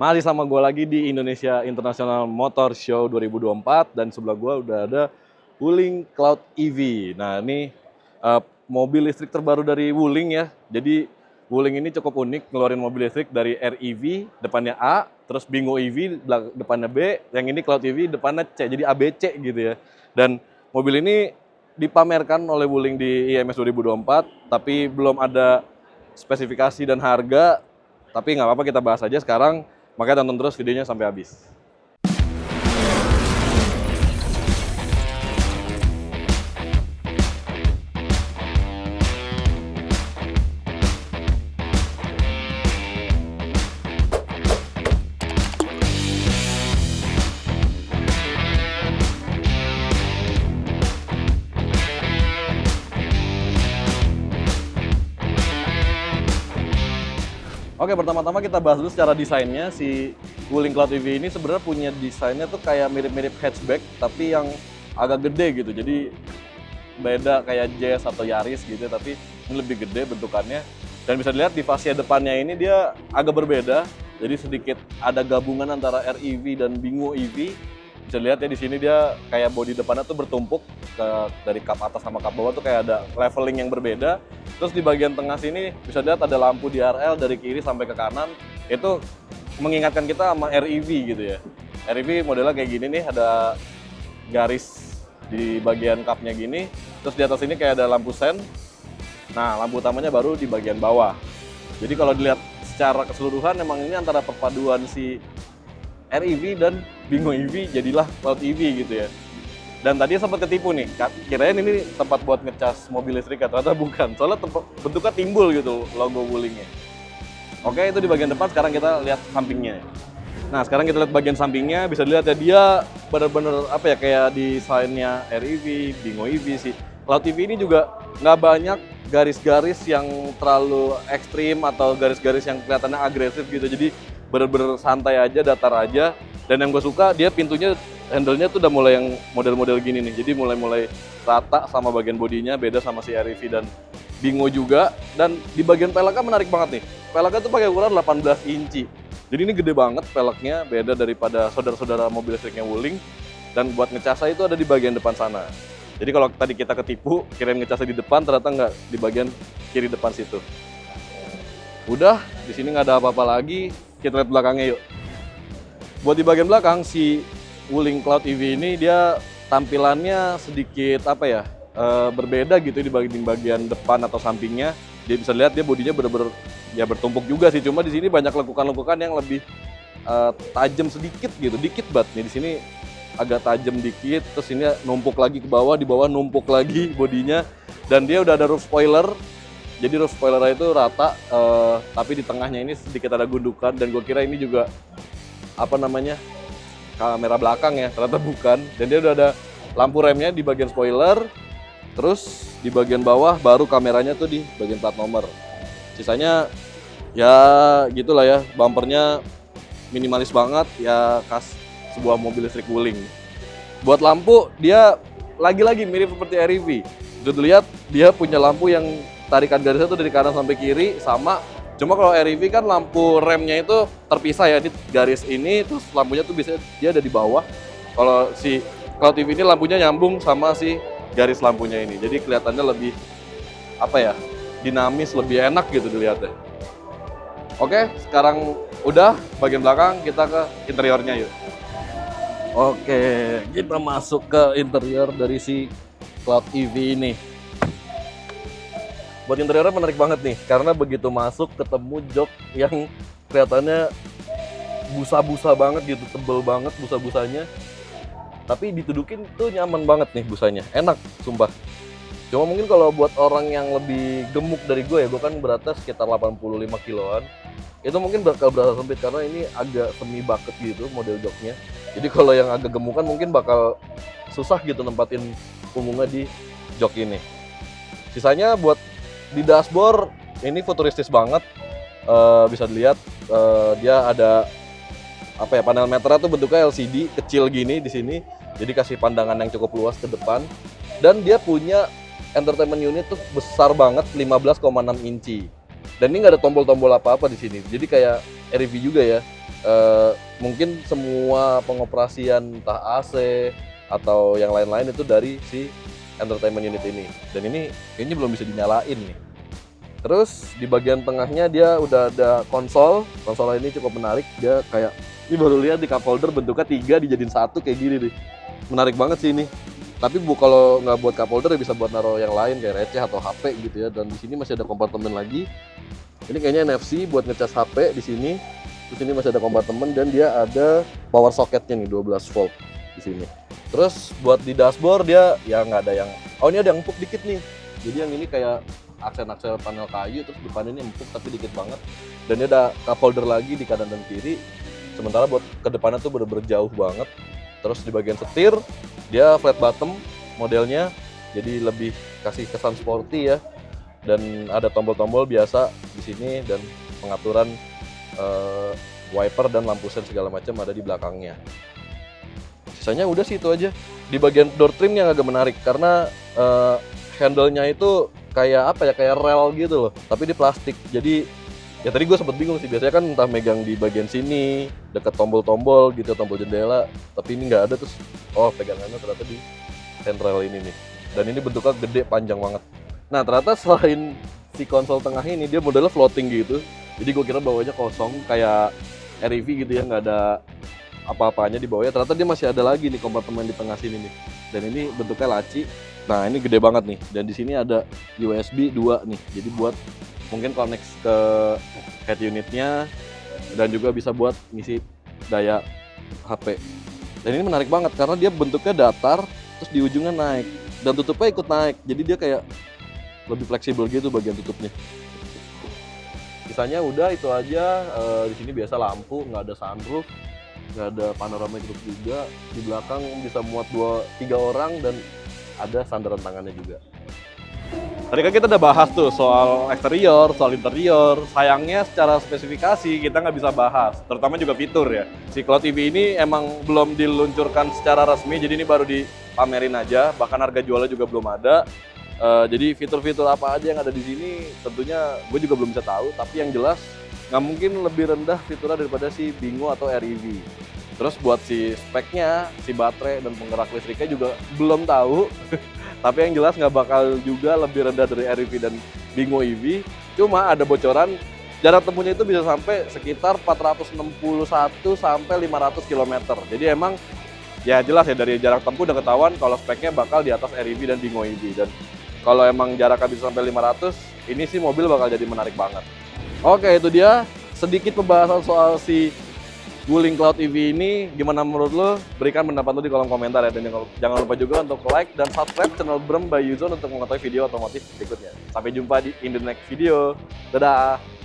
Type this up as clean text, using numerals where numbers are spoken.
Masih sama gue lagi di Indonesia International Motor Show 2024 dan sebelah gue udah ada Wuling Cloud EV. Nah ini mobil listrik terbaru dari Wuling ya. Jadi Wuling ini cukup unik ngeluarin mobil listrik dari REV depannya A, terus Bingo EV depannya B, yang ini Cloud EV depannya C, jadi ABC gitu ya. Dan mobil ini dipamerkan oleh Wuling di IMS 2024, tapi belum ada spesifikasi dan harga. Tapi nggak apa-apa, kita bahas aja sekarang. Makanya tonton terus videonya sampai habis. Oke, pertama-tama kita bahas dulu secara desainnya. Si Wuling Cloud EV ini sebenarnya punya desainnya tuh kayak mirip-mirip hatchback, tapi yang agak gede gitu. Jadi beda kayak Jazz atau Yaris gitu, tapi ini lebih gede bentukannya. Dan bisa dilihat di fascia depannya ini dia agak berbeda. Jadi sedikit ada gabungan antara REV dan Bingo EV. Bisa lihat ya di sini dia kayak bodi depannya tuh bertumpuk dari kap atas sama kap bawah tuh kayak ada leveling yang berbeda. Terus di bagian tengah sini bisa lihat ada lampu DRL dari kiri sampai ke kanan. Itu mengingatkan kita sama REV gitu ya. REV modelnya kayak gini nih, ada garis di bagian kapnya gini. Terus di atas ini kayak ada lampu sen. Nah, lampu utamanya baru di bagian bawah. Jadi kalau dilihat secara keseluruhan emang ini antara perpaduan si REV dan Bingo EV jadilah Cloud EV gitu ya. Dan tadi sempat ketipu nih, kirain ini tempat buat ngecas mobil listrik, ternyata bukan. Soalnya bentuknya timbul gitu logo Wulingnya. Oke, itu di bagian depan. Sekarang kita lihat sampingnya. Nah, sekarang kita lihat bagian sampingnya. Bisa dilihat ya, dia benar-benar apa ya, kayak desainnya REV, Bingo EV sih. Cloud EV ini juga nggak banyak garis-garis yang terlalu ekstrim atau garis-garis yang kelihatannya agresif gitu. Jadi bener-bener santai aja, datar aja. Dan yang gue suka, dia pintunya, handle-nya tuh udah mulai yang model-model gini nih. Jadi mulai rata sama bagian bodinya, beda sama si REV dan Bingo juga. Dan di bagian peleknya menarik banget nih. Peleknya tuh pakai ukuran 18 inci. Jadi ini gede banget peleknya, beda daripada saudara-saudara mobil listriknya Wuling. Dan buat ngecasnya itu ada di bagian depan sana. Jadi kalau tadi kita ketipu, kirain ngecasnya di depan, ternyata nggak, di bagian kiri depan situ. Udah, di sini nggak ada apa-apa lagi. Kita lihat belakangnya yuk. Buat di bagian belakang, si Wuling Cloud EV ini dia tampilannya sedikit apa ya, berbeda gitu di bagian depan atau sampingnya. Dia bisa lihat dia bodinya bener-bener ya bertumpuk juga sih. Cuma di sini banyak lekukan-lekukan yang lebih tajam sedikit gitu, dikit banget nih di sini agak tajam dikit. Terus ini numpuk lagi ke bawah, di bawah numpuk lagi bodinya. Dan dia udah ada roof spoiler. Jadi roof spoilernya itu rata, tapi di tengahnya ini sedikit ada gundukan. Dan gue kira ini juga apa namanya, kamera belakang ya, ternyata bukan. Dan dia udah ada lampu remnya di bagian spoiler. Terus di bagian bawah baru kameranya tuh di bagian plat nomor. Sisanya ya gitulah ya, bumpernya minimalis banget ya, khas sebuah mobil listrik Wuling. Buat lampu dia lagi-lagi mirip seperti REV. Udah dilihat dia punya lampu yang tarikan garisnya tuh dari kanan sampai kiri sama. Cuma kalau REV kan lampu remnya itu terpisah ya, di garis ini, terus lampunya tuh bisa dia ada di bawah. Kalau si Cloud EV ini lampunya nyambung sama si garis lampunya ini. Jadi kelihatannya lebih apa ya, dinamis, lebih enak gitu dilihatnya. Oke, sekarang udah bagian belakang, kita ke interiornya yuk. Oke, kita masuk ke interior dari si Cloud EV ini. Buat interiornya menarik banget nih, karena begitu masuk ketemu jok yang kelihatannya busa-busa banget gitu, tebel banget busa-busanya. Tapi ditudukin tuh nyaman banget nih busanya, enak sumpah. Cuma mungkin kalau buat orang yang lebih gemuk dari gue ya, gue kan beratnya sekitar 85 kiloan. Itu mungkin bakal berasa sempit karena ini agak semi bucket gitu model joknya. Jadi kalau yang agak gemukan mungkin bakal susah gitu nempatin punggungnya di jok ini. Sisanya buat di dashboard ini futuristis banget. Bisa dilihat dia ada apa ya, panel meternya tuh bentuknya LCD kecil gini di sini. Jadi kasih pandangan yang cukup luas ke depan. Dan dia punya entertainment unit tuh besar banget, 15,6 inci. Dan ini nggak ada tombol-tombol apa-apa di sini. Jadi kayak REV juga ya. Mungkin semua pengoperasian entah AC atau yang lain-lain itu dari si entertainment unit ini. Dan ini kayaknya belum bisa dinyalain nih. Terus di bagian tengahnya dia udah ada konsol. Konsol ini cukup menarik. Dia kayak, ini baru lihat di cup holder bentuknya 3 dijadiin 1 kayak gini nih. Menarik banget sih ini. Tapi kalau nggak buat cup holder ya bisa buat naruh yang lain kayak receh atau HP gitu ya. Dan di sini masih ada kompartemen lagi. Ini kayaknya NFC buat ngecas HP di sini. Terus ini masih ada kompartemen dan dia ada power socketnya nih 12 volt di sini. Terus buat di dashboard dia ya nggak ada yang, oh ini ada yang empuk dikit nih. Jadi yang ini kayak aksen-aksen panel kayu, terus depan ini empuk tapi dikit banget. Dan dia ada cup holder lagi di kanan dan kiri. Sementara buat ke depannya tuh bener-bener jauh banget. Terus di bagian setir dia flat bottom modelnya, jadi lebih kasih kesan sporty ya. Dan ada tombol-tombol biasa di sini dan pengaturan wiper dan lampu sen segala macam ada di belakangnya. Sisanya udah sih itu aja. Di bagian door trim yang agak menarik karena handle-nya itu kayak apa ya, kayak rel gitu loh, tapi di plastik. Jadi ya tadi gue sempet bingung sih, biasanya kan entah megang di bagian sini deket tombol-tombol gitu, tombol jendela, tapi ini nggak ada. Terus oh pegangannya ternyata di handrail ini nih, dan ini bentuknya gede panjang banget. Nah ternyata selain si konsol tengah ini dia modelnya floating gitu, jadi gue kira bawahnya kosong kayak REV gitu ya, nggak ada apa-apanya di bawahnya. Ternyata dia masih ada lagi nih kompartemen di tengah sini nih, dan ini bentuknya laci. Nah ini gede banget nih, dan di sini ada USB 2 nih, jadi buat mungkin connect ke head unitnya dan juga bisa buat ngisi daya HP. Dan ini menarik banget karena dia bentuknya datar, terus di ujungnya naik dan tutupnya ikut naik, jadi dia kayak lebih fleksibel gitu bagian tutupnya. Sisanya udah itu aja. Di sini biasa lampu, nggak ada sunroof, nggak ada panoramic roof juga. Di belakang bisa muat 2-3 orang dan ada sandaran tangannya juga. Tadi kan kita udah bahas tuh soal eksterior, soal interior. Sayangnya secara spesifikasi kita nggak bisa bahas, terutama juga fitur ya. Si Cloud EV ini emang belum diluncurkan secara resmi, jadi ini baru dipamerin aja. Bahkan harga jualnya juga belum ada. Jadi fitur-fitur apa aja yang ada di sini tentunya gue juga belum bisa tahu. Tapi yang jelas nggak mungkin lebih rendah fiturnya daripada si Bingo atau REV. Terus buat si speknya, si baterai dan penggerak listriknya juga belum tahu. Tapi yang jelas nggak bakal juga lebih rendah dari REV dan Bingo EV. Cuma ada bocoran jarak tempuhnya itu bisa sampai sekitar 461 sampai 500 km. Jadi emang ya jelas ya dari jarak tempuh udah ketahuan kalau speknya bakal di atas REV dan Bingo EV. Dan kalau emang jaraknya bisa sampai 500, ini sih mobil bakal jadi menarik banget. Oke, itu dia sedikit pembahasan soal si Wuling Cloud EV ini. Gimana menurut lo? Berikan pendapat lo di kolom komentar ya. Dan jangan lupa juga untuk like dan subscribe channel Brem by Yuzon untuk mengetahui video otomotif berikutnya. Sampai jumpa di in the next video. Dadah!